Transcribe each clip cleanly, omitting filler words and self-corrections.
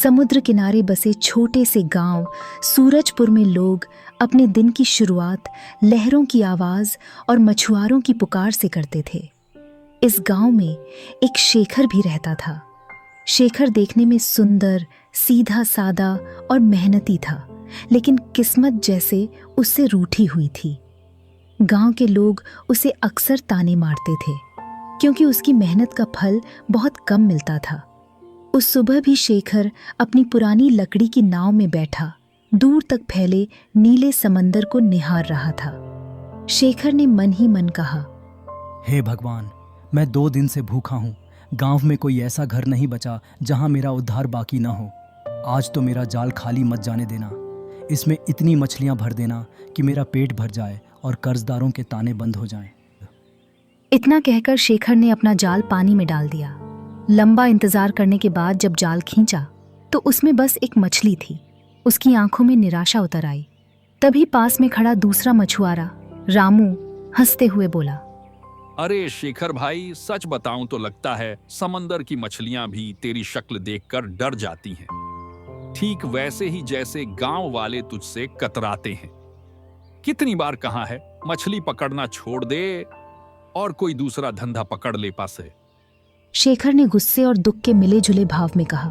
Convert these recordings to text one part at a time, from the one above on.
समुद्र किनारे बसे छोटे से गांव सूरजपुर में लोग अपने दिन की शुरुआत लहरों की आवाज और मछुआरों की पुकार से करते थे। इस गांव में एक शेखर भी रहता था। शेखर देखने में सुंदर, सीधा सादा और मेहनती था, लेकिन किस्मत जैसे उससे रूठी हुई थी। गांव के लोग उसे अक्सर ताने मारते थे, क्योंकि उसकी मेहनत का फल बहुत कम मिलता था। उस सुबह भी शेखर अपनी पुरानी लकड़ी की नाव में बैठा दूर तक फैले नीले समंदर को निहार रहा था। शेखर ने मन ही मन कहा, हे भगवान, मैं 2 दिन से भूखा हूँ। गांव में कोई ऐसा घर नहीं बचा जहां मेरा उद्धार बाकी ना हो। आज तो मेरा जाल खाली मत जाने देना। इसमें इतनी मछलियां भर देना कि मेरा पेट भर जाए और कर्जदारों के ताने बंद हो जाएं। इतना कहकर शेखर ने अपना जाल पानी में डाल दिया। लंबा इंतजार करने के बाद जब जाल खींचा तो उसमें बस एक मछली थी। उसकी आंखों में निराशा उतर आई। तभी पास में खड़ा दूसरा मछुआरा रामू हंसते हुए बोला, अरे शेखर भाई, सच बताऊं तो लगता है समंदर की मछलियां भी तेरी शक्ल देखकर डर जाती हैं। ठीक वैसे ही जैसे गांव वाले तुझसे कतराते हैं। कितनी बार कहा है मछली पकड़ना छोड़ दे और कोई दूसरा धंधा पकड़ ले पासे। शेखर ने गुस्से और दुख के मिले जुले भाव में कहा,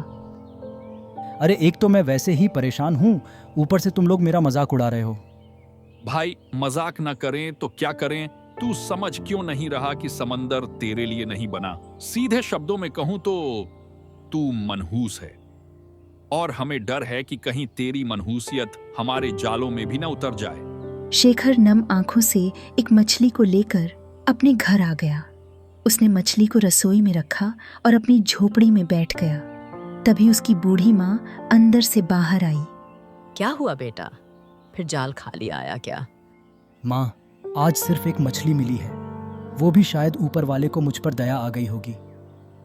अरे एक तो मैं वैसे ही परेशान हूँ, ऊपर से तुम लोग मेरा मजाक उड़ा रहे हो। भाई मजाक ना करें तो क्या करें? तू समझ क्यों नहीं रहा कि समंदर तेरे लिए नहीं बना? सीधे शब्दों में कहूं तो तू मनहूस है, और हमें डर है कि कहीं तेरी मनहूसियत हमारे जालों में भी ना उतर जाए। शेखर नम आंखों से एक मछली को लेकर अपने घर आ गया। उसने मछली को रसोई में रखा और अपनी झोपड़ी में बैठ गया। तभी उसकी बूढ़ी माँ अंदर से बाहर आई। क्या हुआ बेटा, फिर जाल खाली आया क्या? माँ, आज सिर्फ एक मछली मिली है, वो भी शायद ऊपर वाले को मुझ पर दया आ गई होगी।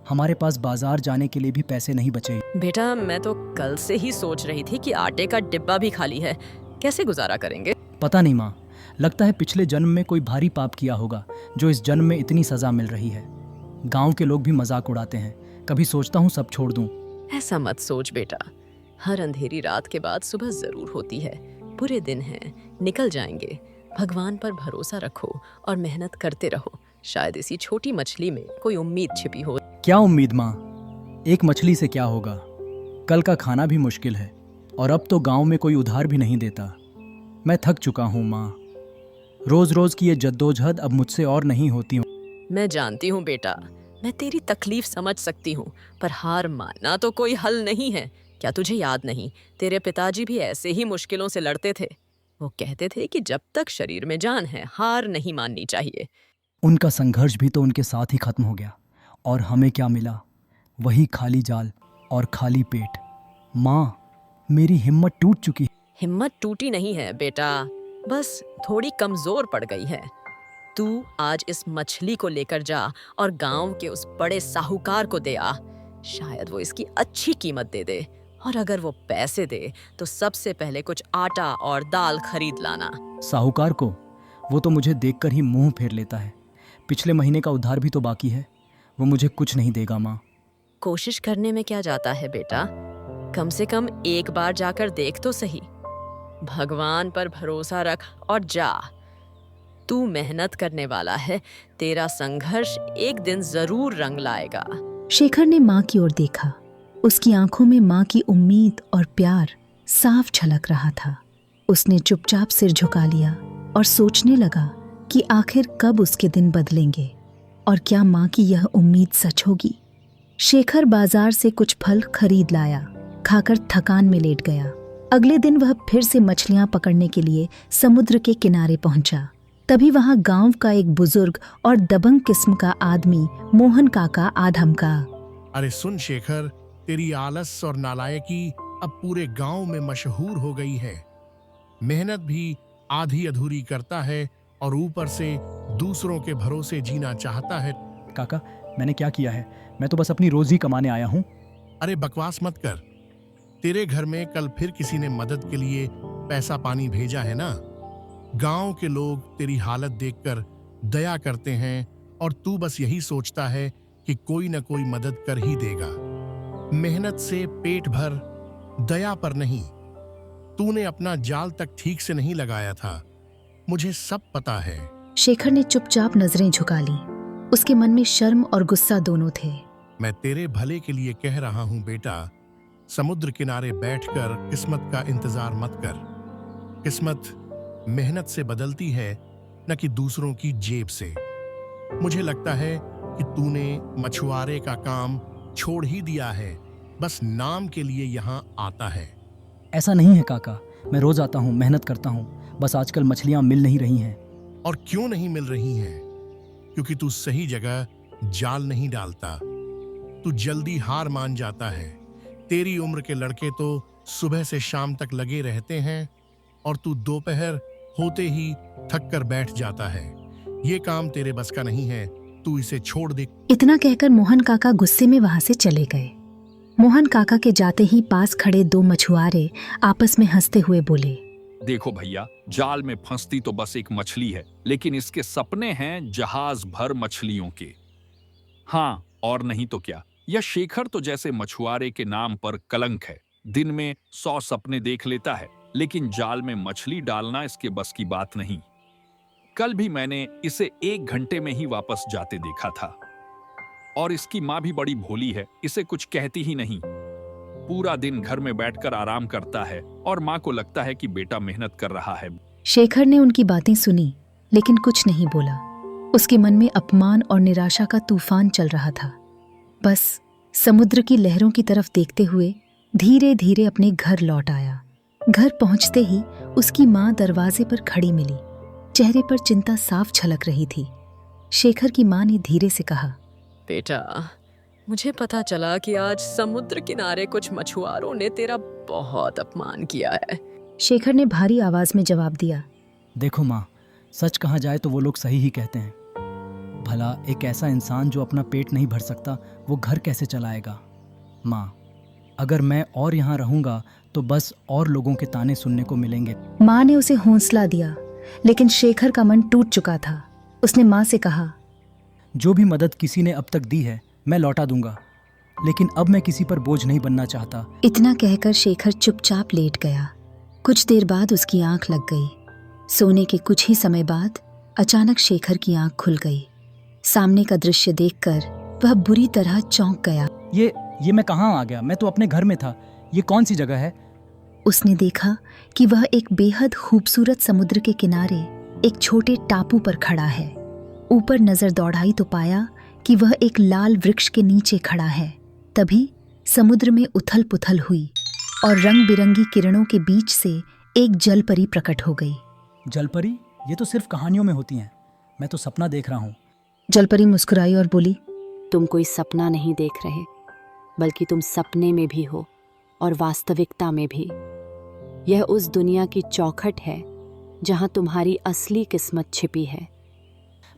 हमारे पास बाजार जाने के लिए भी पैसे नहीं बचे। बेटा मैं तो कल से ही सोच रही थी कि आटे का डिब्बा भी खाली है, कैसे गुजारा करेंगे? पता नहीं माँ, लगता है पिछले जन्म में कोई भारी पाप किया होगा जो इस जन्म में इतनी सजा मिल रही है। गांव के लोग भी मजाक उड़ाते हैं। कभी सोचता हूँ सब छोड़ दूं। ऐसा मत सोच बेटा, हर अंधेरी रात के बाद सुबह जरूर होती है। पूरे दिन हैं, निकल जाएंगे। भगवान पर भरोसा रखो और मेहनत करते रहो। शायद इसी छोटी मछली में कोई उम्मीद छिपी हो। क्या उम्मीद माँ? एक मछली से क्या होगा? कल का खाना भी मुश्किल है, और अब तो गांव में कोई उधार भी नहीं देता। मैं थक चुका हूँ माँ। रोज रोज की ये जद्दोजहद अब मुझसे और नहीं होती हूँ। मैं जानती हूँ बेटा, मैं तेरी तकलीफ समझ सकती हूँ, पर हार मानना तो कोई हल नहीं है। क्या तुझे याद नहीं, तेरे पिताजी भी ऐसे ही मुश्किलों से लड़ते थे। वो कहते थे कि जब तक शरीर में जान है हार नहीं माननी चाहिए। उनका संघर्ष भी तो उनके साथ ही खत्म हो गया, और हमें क्या मिला? वही खाली जाल और खाली पेट। माँ, मेरी हिम्मत टूट चुकी है। हिम्मत टूटी नहीं है बेटा, बस थोड़ी कमजोर पड़ गई है। तू आज इस मछली को लेकर जा और गांव के उस बड़े साहूकार को दे आ। शायद वो इसकी अच्छी कीमत दे दे, और अगर वो पैसे दे तो सबसे पहले कुछ आटा और दाल खरीद लाना। साहूकार को? वो तो मुझे देखकर ही मुंह फेर लेता है। पिछले महीने का उधार भी तो बाकी है। वो मुझे कुछ नहीं देगा माँ। कोशिश करने में क्या जाता है बेटा, कम से कम एक बार जाकर देख तो सही। भगवान पर भरोसा रख और जा। तू मेहनत करने वाला है, तेरा संघर्ष एक दिन जरूर रंग लाएगा। शेखर ने माँ की ओर देखा। उसकी आंखों में माँ की उम्मीद और प्यार साफ झलक रहा था। उसने चुपचाप सिर झुका लिया और सोचने लगा कि आखिर कब उसके दिन बदलेंगे, और क्या माँ की यह उम्मीद सच होगी। शेखर बाजार से कुछ फल खरीद लाया, खाकर थकान में लेट गया। अगले दिन वह फिर से मछलियां पकड़ने के लिए समुद्र के किनारे पहुंचा। तभी वहां गांव का एक बुजुर्ग और दबंग किस्म का आदमी मोहन काका आ धमका। अरे सुन शेखर, तेरी आलस और नालायकी अब पूरे गांव में मशहूर हो गई है। मेहनत भी आधी अधूरी करता है और ऊपर से दूसरों के भरोसे जीना चाहता है। काका, मैंने क्या किया है? मैं तो बस अपनी रोजी कमाने आया हूँ। अरे बकवास मत कर। तेरे घर में कल फिर किसी ने मदद के लिए पैसा पानी भेजा है ना। गांव के लोग तेरी हालत देखकर दया करते हैं और तू बस यही सोचता है कि कोई न कोई मदद कर ही देगा। मेहनत से पेट भर दया पर नहीं। तूने अपना जाल तक ठीक से नहीं लगाया था, मुझे सब पता है। शेखर ने चुपचाप नजरें झुका ली। उसके मन में शर्म और गुस्सा दोनों थे। मैं तेरे भले के लिए कह रहा हूं बेटा, समुद्र किनारे बैठकर किस्मत का इंतजार मत कर। किस्मत मेहनत से बदलती है, न कि दूसरों की जेब से। मुझे लगता है कि तूने मछुआरे का काम छोड़ ही दिया है, बस नाम के लिए यहाँ आता है। ऐसा नहीं है काका, मैं रोज आता हूँ, मेहनत करता हूँ, बस आजकल मछलियाँ मिल नहीं रही हैं। और क्यों नहीं मिल रही हैं? क्योंकि तू सही जगह जाल नहीं डालता। तू जल्दी हार मान जाता है। तेरी उम्र के लड़के तो सुबह से शाम तक लगे रहते हैं और तू दोपहर होते ही थक कर बैठ जाता है। ये काम तेरे बस का नहीं है, तू इसे छोड़ दे। इतना कहकर मोहन काका गुस्से में वहां से चले गए। मोहन काका के जाते ही पास खड़े दो मछुआरे आपस में हंसते हुए बोले, देखो भैया, जाल में फंसती तो बस एक मछली है, लेकिन इसके सपने हैं जहाज भर मछलियों के। हाँ, और नहीं तो क्या, यह शेखर तो जैसे मछुआरे के नाम पर कलंक है। दिन में 100 सपने देख लेता है, लेकिन जाल में मछली डालना इसके बस की बात नहीं। कल भी मैंने इसे 1 घंटे में ही वापस जाते देखा था। और इसकी माँ भी बड़ी भोली है, इसे कुछ कहती ही नहीं। पूरा दिन घर में बैठकर आराम करता है और माँ को लगता है कि बेटा मेहनत कर रहा है। शेखर ने उनकी बातें सुनी, लेकिन कुछ नहीं बोला। उसके मन में अपमान और निराशा का तूफान चल रहा था। बस समुद्र की लहरों की तरफ देखते हुए धीरे धीरे अपने घर लौट आया। घर पहुंचते ही उसकी माँ दरवाजे पर खड़ी मिली। चेहरे पर चिंता साफ झलक रही थी। शेखर की माँ ने धीरे से कहा, बेटा, मुझे पता चला कि आज समुद्र किनारे कुछ मछुआरों ने तेरा बहुत अपमान किया है। शेखर ने भारी आवाज में जवाब दिया, देखो माँ, सच कहा जाए तो वो लोग सही ही कहते हैं। भला एक ऐसा इंसान जो अपना पेट नहीं भर सकता, वो घर कैसे चलाएगा? माँ, अगर मैं और यहाँ रहूँगा तो बस और लोगों के ताने सुनने को मिलेंगे। माँ ने उसे हौसला दिया, लेकिन शेखर का मन टूट चुका था। उसने माँ से कहा, जो भी मदद किसी ने अब तक दी है मैं लौटा दूंगा, लेकिन अब मैं किसी पर बोझ नहीं बनना चाहता। इतना कहकर शेखर चुपचाप लेट गया। कुछ देर बाद उसकी आंख लग गई। सोने के कुछ ही समय बाद अचानक शेखर की आंख खुल गई। सामने का दृश्य देखकर वह बुरी तरह चौंक गया। ये मैं कहाँ आ गया? मैं तो अपने घर में था। ये कौन सी जगह है? उसने देखा कि वह एक बेहद खूबसूरत समुद्र के किनारे एक छोटे टापू पर खड़ा है। ऊपर नजर दौड़ाई तो पाया कि वह एक लाल वृक्ष के नीचे खड़ा है। तभी समुद्र में उथल पुथल हुई और रंग बिरंगी किरणों के बीच से एक जलपरी प्रकट हो गई। जलपरी? ये तो सिर्फ कहानियों में होती हैं। मैं तो सपना देख रहा हूँ। जलपरी मुस्कुराई और बोली, तुम कोई सपना नहीं देख रहे, बल्कि तुम सपने में भी हो और वास्तविकता में भी। यह उस दुनिया की चौखट है जहाँ तुम्हारी असली किस्मत छिपी है।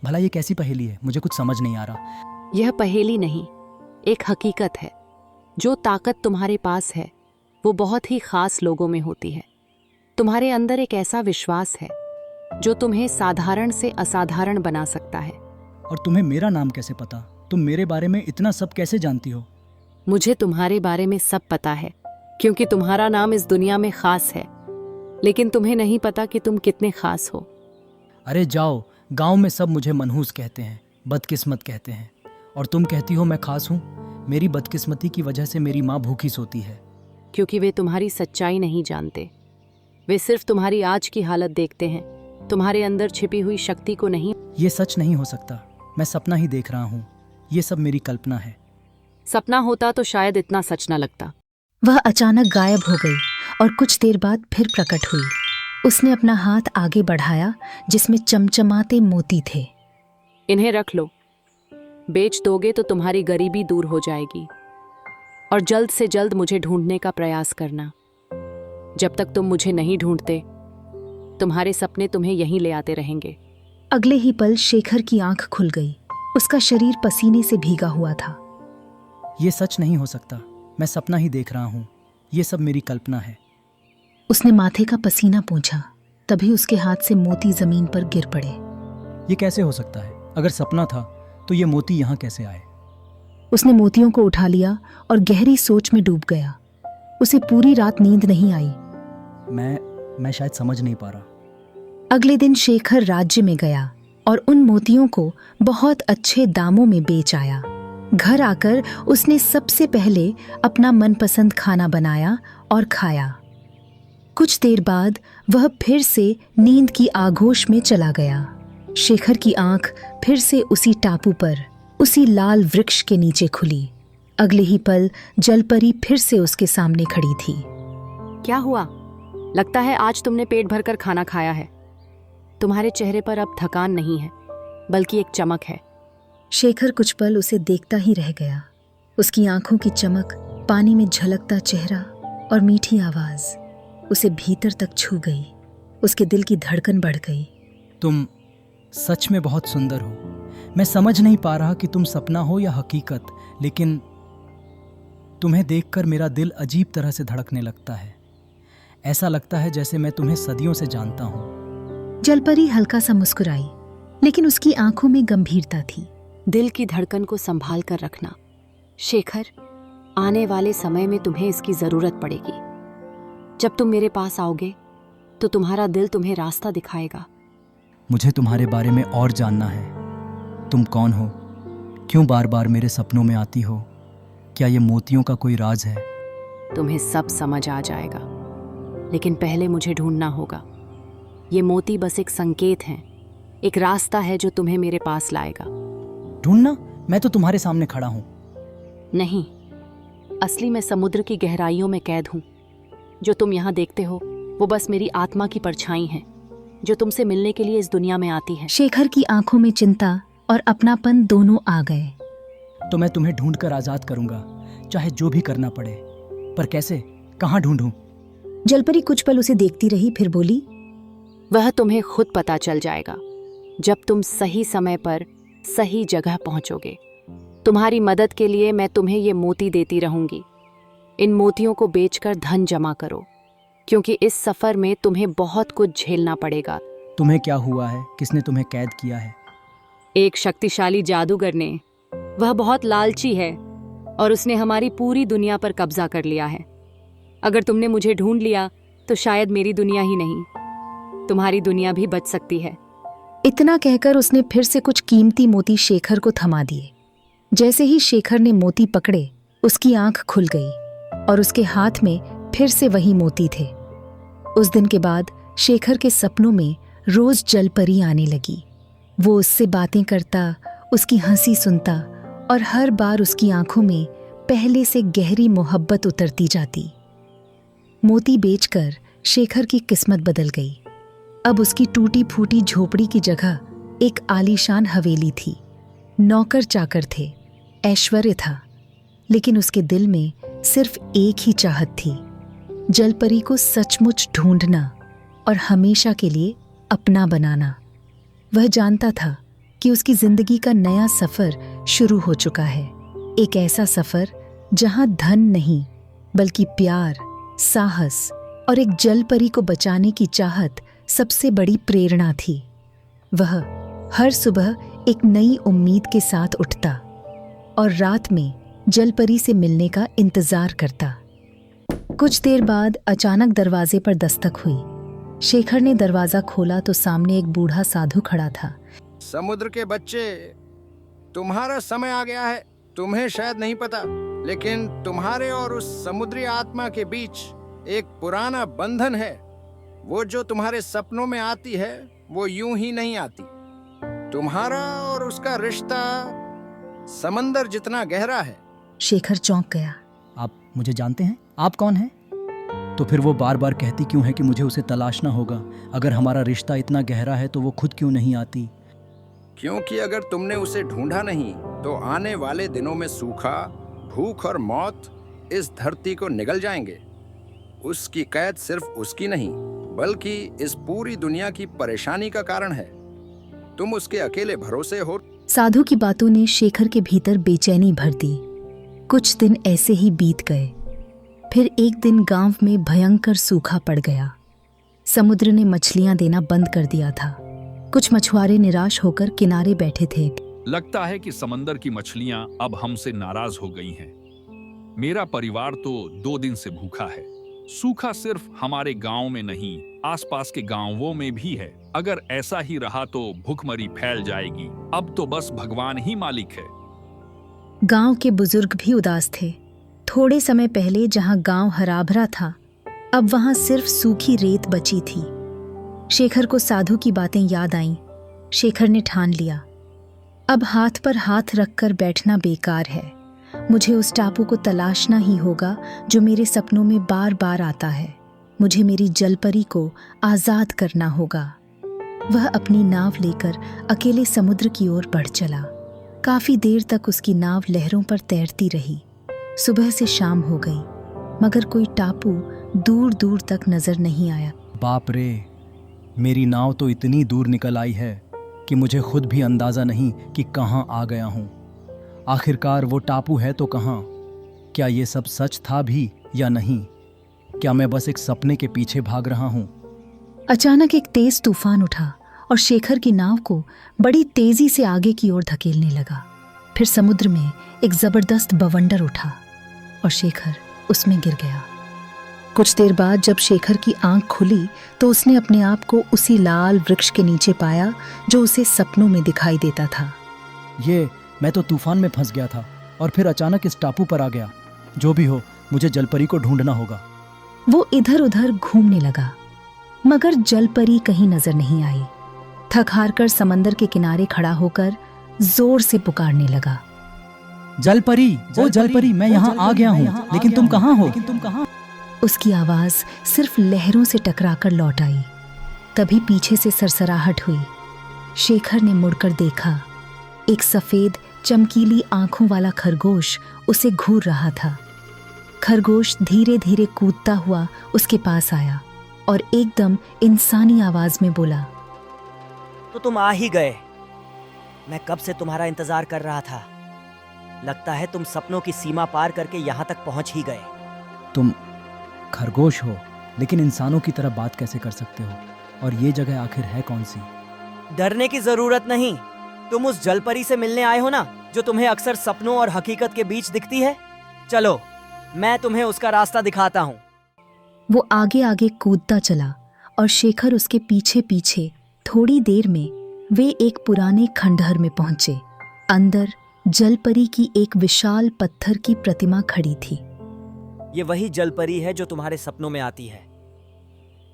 भला ये कैसी पहेली है? मुझे कुछ समझ नहीं आ रहा। यह पहेली नहीं, एक हकीकत है। जो ताकत तुम्हारे पास है वो बहुत ही खास लोगों में होती है। तुम्हारे अंदर एक ऐसा विश्वास है जो तुम्हें साधारण से असाधारण बना सकता है। और तुम्हें मेरा नाम कैसे पता? तुम मेरे बारे में इतना सब कैसे जानती हो? मुझे तुम्हारे बारे में सब पता है, क्योंकि तुम्हारा नाम इस दुनिया में खास है, लेकिन तुम्हें नहीं पता कि तुम कितने खास हो। अरे जाओ, गांव में सब मुझे मनहूस कहते हैं, बदकिस्मत कहते हैं, और तुम कहती हो मैं खास हूँ। मेरी बदकिस्मती की वजह से मेरी माँ भूखी सोती है। क्योंकि वे तुम्हारी सच्चाई नहीं जानते। वे सिर्फ तुम्हारी आज की हालत देखते हैं, तुम्हारे अंदर छिपी हुई शक्ति को नहीं। ये सच नहीं हो सकता। मैं सपना ही देख रहा हूँ। ये सब मेरी कल्पना है। सपना होता तो शायद इतना सच न लगता। वह अचानक गायब हो गई और कुछ देर बाद फिर प्रकट हुई। उसने अपना हाथ आगे बढ़ाया जिसमें चमचमाते मोती थे। इन्हें रख लो। बेच दोगे तो तुम्हारी गरीबी दूर हो जाएगी। और जल्द से जल्द मुझे ढूंढने का प्रयास करना। जब तक तुम मुझे नहीं ढूंढते, तुम्हारे सपने तुम्हें यहीं ले आते रहेंगे। अगले ही पल शेखर की आंख खुल गई। उसका शरीर पसीने से भीगा हुआ था। ये सच नहीं हो सकता। मैं सपना ही देख रहा हूँ। ये सब मेरी कल्पना है। उसने माथे का पसीना पोंछा। तभी उसके हाथ से मोती जमीन पर गिर पड़े। ये कैसे हो सकता है? अगर सपना था तो ये मोती यहाँ कैसे आए? उसने मोतियों को उठा लिया और गहरी सोच में डूब गया। उसे पूरी रात नींद नहीं आई। मैं शायद समझ नहीं पा रहा। अगले दिन शेखर राज्य में गया और उन मोतियों को बहुत अच्छे दामों में बेच आया। घर आकर उसने सबसे पहले अपना मनपसंद खाना बनाया और खाया। कुछ देर बाद वह फिर से नींद की आगोश में चला गया। शेखर की आंख फिर से उसी टापू पर, उसी लाल वृक्ष के नीचे खुली। अगले ही पल जलपरी फिर से उसके सामने खड़ी थी। क्या हुआ? लगता है आज तुमने पेट भरकर खाना खाया है। तुम्हारे चेहरे पर अब थकान नहीं है, बल्कि एक चमक है। शेखर कुछ पल उसे देखता ही रह गया। उसकी आंखों की चमक, पानी में झलकता चेहरा और मीठी आवाज उसे भीतर तक छू गई। उसके दिल की धड़कन बढ़ गई। तुम सच में बहुत सुंदर हो। मैं समझ नहीं पा रहा कि तुम सपना हो या हकीकत, लेकिन तुम्हें देखकर मेरा दिल अजीब तरह से धड़कने लगता है। ऐसा लगता है जैसे मैं तुम्हें सदियों से जानता हूँ। जलपरी हल्का सा मुस्कुराई, लेकिन उसकी आंखों में गंभीरता थी। दिल की धड़कन को संभाल कर रखना शेखर, आने वाले समय में तुम्हें इसकी जरूरत पड़ेगी। जब तुम मेरे पास आओगे तो तुम्हारा दिल तुम्हें रास्ता दिखाएगा। मुझे तुम्हारे बारे में और जानना है। तुम कौन हो? क्यों बार बार मेरे सपनों में आती हो? क्या ये मोतियों का कोई राज है? तुम्हें सब समझ आ जाएगा, लेकिन पहले मुझे ढूंढना होगा। ये मोती बस एक संकेत हैं, एक रास्ता है जो तुम्हें मेरे पास लाएगा। ढूंढना? मैं तो तुम्हारे सामने खड़ा हूँ। नहीं, असली मैं समुद्र की गहराइयों में कैद हूँ। जो तुम यहाँ देखते हो वो बस मेरी आत्मा की परछाई है, जो तुमसे मिलने के लिए इस दुनिया में आती है। शेखर की आंखों में चिंता और अपनापन दोनों आ गए। तो मैं तुम्हें ढूंढकर आजाद करूंगा, चाहे जो भी करना पड़े। पर कैसे? कहाँ ढूंढूं? जलपरी कुछ पल उसे देखती रही, फिर बोली, वह तुम्हें खुद पता चल जाएगा जब तुम सही समय पर सही जगह पहुंचोगे। तुम्हारी मदद के लिए मैं तुम्हें ये मोती देती रहूंगी। इन मोतियों को बेचकर धन जमा करो, क्योंकि इस सफर में तुम्हें बहुत कुछ झेलना पड़ेगा। तुम्हें क्या हुआ है? किसने तुम्हें कैद किया है? एक शक्तिशाली जादूगर ने। वह बहुत लालची है और उसने हमारी पूरी दुनिया पर कब्जा कर लिया है। अगर तुमने मुझे ढूंढ लिया तो शायद मेरी दुनिया ही नहीं, तुम्हारी दुनिया भी बच सकती है। इतना कहकर उसने फिर से कुछ कीमती मोती शेखर को थमा दिए। जैसे ही शेखर ने मोती पकड़े, उसकी आंख खुल गई और उसके हाथ में फिर से वही मोती थे। उस दिन के बाद शेखर के सपनों में रोज जलपरी आने लगी। वो उससे बातें करता, उसकी हंसी सुनता और हर बार उसकी आंखों में पहले से गहरी मोहब्बत उतरती जाती। मोती बेचकर शेखर की किस्मत बदल गई। अब उसकी टूटी फूटी झोपड़ी की जगह एक आलीशान हवेली थी। नौकर चाकर थे, ऐश्वर्य था, लेकिन उसके दिल में सिर्फ एक ही चाहत थी, जलपरी को सचमुच ढूंढना और हमेशा के लिए अपना बनाना। वह जानता था कि उसकी जिंदगी का नया सफर शुरू हो चुका है। एक ऐसा सफर जहां धन नहीं, बल्कि प्यार, साहस और एक जलपरी को बचाने की चाहत सबसे बड़ी प्रेरणा थी। वह हर सुबह एक नई उम्मीद के साथ उठता और रात में जलपरी से मिलने का इंतजार करता। कुछ देर बाद अचानक दरवाजे पर दस्तक हुई। शेखर ने दरवाजा खोला तो सामने एक बूढ़ा साधु खड़ा था। समुद्र के बच्चे, तुम्हारा समय आ गया है। तुम्हें शायद नहीं पता, लेकिन तुम्हारे और उस समुद्री आत्मा के बीच एक पुराना बंधन है। वो जो तुम्हारे सपनों में आती है, वो यूं ही नहीं आती। तुम्हारा और उसका रिश्ता समंदर जितना गहरा है। शेखर चौंक गया। आप मुझे जानते हैं? आप कौन हैं? तो फिर वो बार बार कहती क्यों है कि मुझे उसे तलाशना होगा? अगर हमारा रिश्ता इतना गहरा है तो वो खुद क्यों नहीं आती? क्योंकि अगर तुमने उसे ढूंढा नहीं तो आने वाले दिनों में सूखा, भूख और मौत इस धरती को निगल जाएंगे। उसकी कैद सिर्फ उसकी नहीं, बल्कि इस पूरी दुनिया की परेशानी का कारण है। तुम उसके अकेले भरोसे हो। साधु की बातों ने शेखर के भीतर बेचैनी भर दी। कुछ दिन ऐसे ही बीत गए। फिर एक दिन गांव में भयंकर सूखा पड़ गया। समुद्र ने मछलियां देना बंद कर दिया था। कुछ मछुआरे निराश होकर किनारे बैठे थे। लगता है कि समंदर की मछलियां अब हमसे नाराज हो गई हैं। मेरा परिवार तो 2 दिन से भूखा है। सूखा सिर्फ हमारे गांव में नहीं, आसपास के गांवों में भी है। अगर ऐसा ही रहा तो भूखमरी फैल जाएगी। अब तो बस भगवान ही मालिक है। गांव के बुजुर्ग भी उदास थे। थोड़े समय पहले जहां गांव हरा भरा था, अब वहां सिर्फ सूखी रेत बची थी। शेखर को साधु की बातें याद आईं। शेखर ने ठान लिया, अब हाथ पर हाथ रखकर बैठना बेकार है। मुझे उस टापू को तलाशना ही होगा जो मेरे सपनों में बार बार आता है। मुझे मेरी जलपरी को आजाद करना होगा। वह अपनी नाव लेकर अकेले समुद्र की ओर बढ़ चला। काफी देर तक उसकी नाव लहरों पर तैरती रही। सुबह से शाम हो गई, मगर कोई टापू दूर दूर तक नजर नहीं आया। बाप रे, मेरी नाव तो इतनी दूर निकल आई है कि मुझे खुद भी अंदाजा नहीं कि कहाँ आ गया हूँ। आखिरकार वो टापू है तो कहाँ? क्या ये सब सच था भी या नहीं? क्या मैं बस एक सपने के पीछे भाग रहा हूँ? अचानक एक तेज तूफान उठा और शेखर की नाव को बड़ी तेजी से आगे की ओर धकेलने लगा। फिर समुद्र में एक जबरदस्त बवंडर उठा और शेखर उसमें गिर गया। कुछ देर बाद जब शेखर की आंख खुली तो उसने अपने आप को उसी लाल वृक्ष के नीचे पाया जो उसे सपनों में दिखाई देता था। मैं तो तूफान में फंस गया था और फिर अचानक इस टापू पर आ गया। जो भी हो, मुझे जलपरी को ढूंढना होगा। वो इधर उधर घूमने लगा, मगर जलपरी कहीं नजर नहीं आई। थक हार कर समंदर के किनारे खड़ा होकर जोर से पुकारने लगा, जलपरी, ओ जलपरी, मैं यहाँ आ गया हूँ, लेकिन तुम कहाँ हो? उसकी आवाज सिर्फ लहरों से टकराकर लौट आई। तभी पीछे से सरसराहट हुई। शेखर ने मुड़कर देखा। एक सफेद चमकीली आंखों वाला खरगोश उसे घूर रहा था। खरगोश धीरे धीरे कूदता हुआ उसके पास आया और एकदम इंसानी आवाज में बोला, तो तुम आ ही गए। मैं कब से तुम्हारा इंतजार कर रहा था। लगता है तुम सपनों की सीमा पार करके यहाँ तक पहुँच ही गए। तुम खरगोश हो, लेकिन इंसानों की तरह बात कैसे कर सकते हो? और ये जगह आखिर है कौन सी? डरने की जरूरत नहीं। तुम उस जलपरी से मिलने आए हो ना, जो तुम्हें अक्सर सपनों और हकीकत के बीच दिखती है। चलो, मैं तुम्हें उसका रास्ता दिखाता हूँ। वो आगे आगे कूदता चला और शेखर उसके पीछे पीछे। थोड़ी देर में वे एक पुराने खंडहर में पहुंचे। अंदर जलपरी की एक विशाल पत्थर की प्रतिमा खड़ी थी। ये वही जलपरी है जो तुम्हारे सपनों में आती है,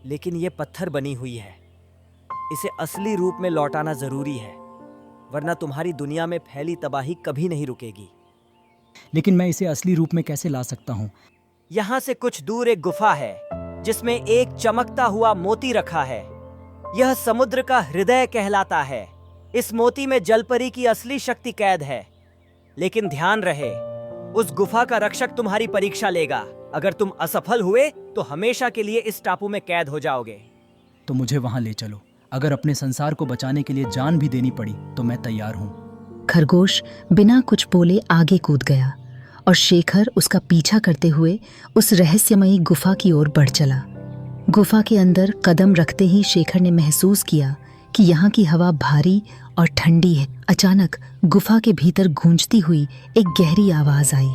लेकिन ये पत्थर बनी हुई है। इसे असली रूप में लौटाना जरूरी है, वरना तुम्हारी दुनिया में फैली तबाही कभी नहीं रुकेगी। लेकिन मैं इसे असली रूप में कैसे ला सकता हूँ? यहाँ से कुछ दूर एक गुफा है जिसमें एक चमकता हुआ मोती रखा है। यह समुद्र का हृदय कहलाता है। इस मोती में जलपरी की असली शक्ति कैद है। लेकिन ध्यान रहे, उस गुफा का रक्षक तुम्हारी परीक्षा लेगा। अगर तुम असफल हुए तो हमेशा के लिए इस टापू में कैद हो जाओगे। तो मुझे वहां ले चलो। अगर अपने संसार को बचाने के लिए जान भी देनी पड़ी तो मैं तैयार हूँ। खरगोश बिना कुछ बोले आगे कूद गया और शेखर उसका पीछा करते हुए उस रहस्यमयी गुफा की ओर बढ़ चला। गुफा के अंदर कदम रखते ही शेखर ने महसूस किया कि यहाँ की हवा भारी और ठंडी है। अचानक गुफा के भीतर गूंजती हुई एक गहरी आवाज आई,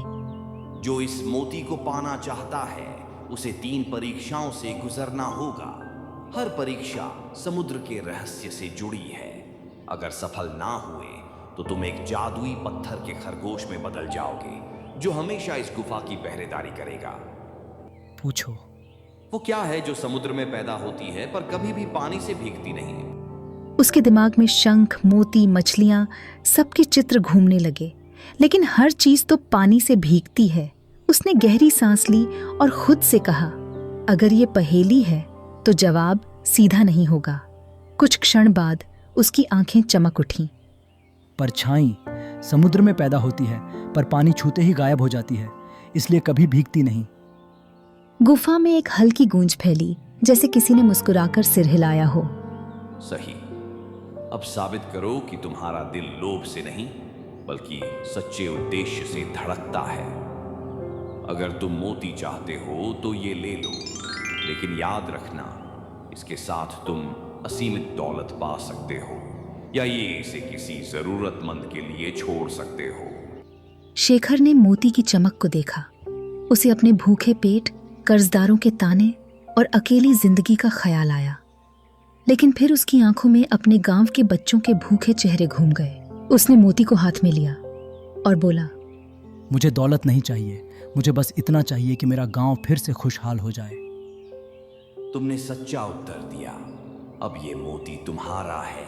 जो इस मोती को पाना चाहता है उसे 3 परीक्षाओं से गुजरना होगा। हर परीक्षा समुद्र के रहस्य से जुड़ी है। अगर सफल ना हुए तो तुम एक जादुई पत्थर के खरगोश में बदल जाओगे, जो हमेशा इस गुफा की पहरेदारी करेगा। पूछो, वो क्या है जो समुद्र में पैदा होती है पर कभी भी पानी से भीगती नहीं है? उसके दिमाग में शंख, मोती, मछलियां, सबके चित्र घूमने लगे, लेकिन हर चीज तो पानी से भीगती है। उसने गहरी सांस ली और खुद से कहा, अगर ये पहेली है तो जवाब सीधा नहीं होगा। कुछ क्षण बाद उसकी आंखें चमक उठीं। परछाई समुद्र में पैदा होती है पर पानी छूते ही गायब हो जाती है, इसलिए कभी भीगती नहीं। गुफा में एक हल्की गूंज फैली, जैसे किसी ने मुस्कुराकर सिर हिलाया हो। सही। अब साबित करो कि तुम्हारा दिल लोभ से नहीं बल्कि सच्चे उद्देश्य से धड़कता है। अगर तुम मोती चाहते हो तो ये ले लो, लेकिन याद रखना, इसके साथ तुम असीमित दौलत पा सकते हो, या ये इसे किसी जरूरतमंद के लिए छोड़ सकते हो। शेखर ने मोती की चमक को देखा। उसे अपने भूखे पेट, कर्जदारों के ताने और अकेली जिंदगी का ख्याल आया। लेकिन फिर उसकी आंखों में अपने गांव के बच्चों के भूखे चेहरे घूम गए। उसने मोती को हाथ में लिया और बोला, मुझे दौलत नहीं चाहिए, मुझे बस इतना चाहिए कि मेरा गांव फिर से खुशहाल हो जाए। तुमने सच्चा उत्तर दिया। अब ये मोती तुम्हारा है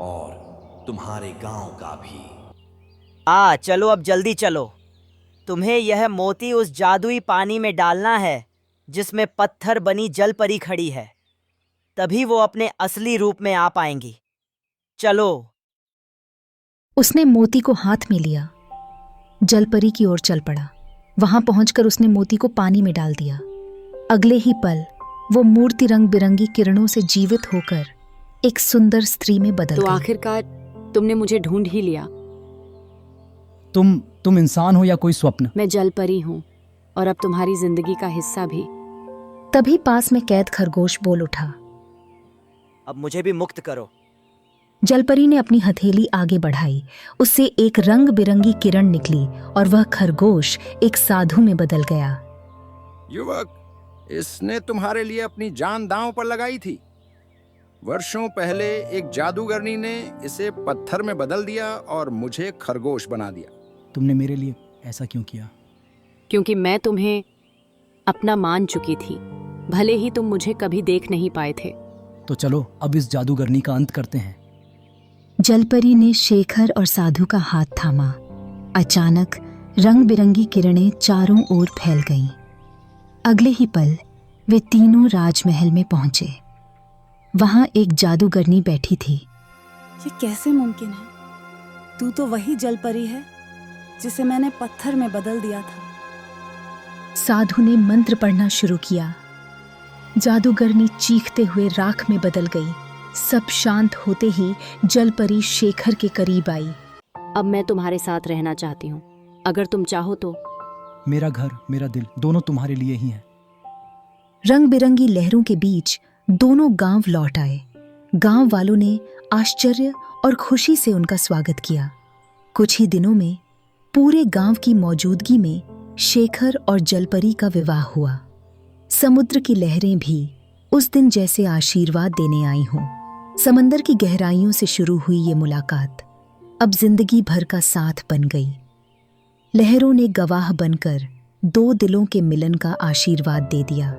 और तुम्हारे गांव का भी। चलो अब जल्दी चलो। तुम्हें यह मोती उस जादुई पानी में डालना है जिसमें पत्थर बनी जलपरी खड़ी है, तभी वो अपने असली रूप में आ पाएंगी। चलो। उसने मोती को हाथ में लिया, जलपरी की ओर चल पड़ा। वहां पहुंचकर उसने मोती को पानी में डाल दिया। अगले ही पल वो मूर्ति रंग बिरंगी किरणों से जीवित होकर एक सुंदर स्त्री में बदल तो गई। आखिरकार तुमने मुझे ढूंढ ही लिया। तुम इंसान हो या कोई स्वप्न? मैं जलपरी हूँ और अब तुम्हारी जिंदगी का हिस्सा भी। तभी पास में कैद खरगोश बोल उठा। अब मुझे भी मुक्त करो। जलपरी ने अपनी हथेली आगे बढ़ाई, उससे एक रंग बिरंगी किरण निकली और वह खरगोश एक साधु में बदल गया। युवक, इसने तुम्हारे लिए अपनी जान दांव पर लगाई थी। वर्षों पहले एक जादूगरनी ने इसे पत्थर में बदल दिया और मुझे खरगोश बना दिया। तुमने मेरे लिए ऐसा क्यों किया? क्योंकि मैं तुम्हें अपना मान चुकी थी, भले ही तुम मुझे कभी देख नहीं पाए थे। तो चलो अब इस जादूगरनी का अंत करते हैं। जलपरी ने शेखर और साधु का हाथ थामा। अचानक रंग बिरंगी किरणें चारों ओर फैल गईं। अगले ही पल वे तीनों राजमहल में पहुंचे। वहां एक जादूगरनी बैठी थी। ये कैसे मुमकिन है? तू तो वही जलपरी है जिसे मैंने पत्थर में बदल दिया था। साधु ने मंत्र पढ़ना शुरू किया। जादूगरनी चीखते हुए राख में बदल गई। सब शांत होते ही जलपरी शेखर के करीब आई। अब मैं तुम्हारे साथ रहना चाहती हूँ, अगर तुम चाहो तो। मेरा घर, मेरा दिल, दोनों तुम्हारे लिए ही हैं। रंग बिरंगी लहरों के बीच दोनों गांव लौट आए। गांव वालों ने आश्चर्य और खुशी से उनका स्वागत किया। कुछ ही दिनों में पूरे गांव की मौजूदगी में शेखर और जलपरी का विवाह हुआ। समुद्र की लहरें भी उस दिन जैसे आशीर्वाद देने आई हों। समंदर की गहराइयों से शुरू हुई ये मुलाकात अब जिंदगी भर का साथ बन गई। लहरों ने गवाह बनकर दो दिलों के मिलन का आशीर्वाद दे दिया।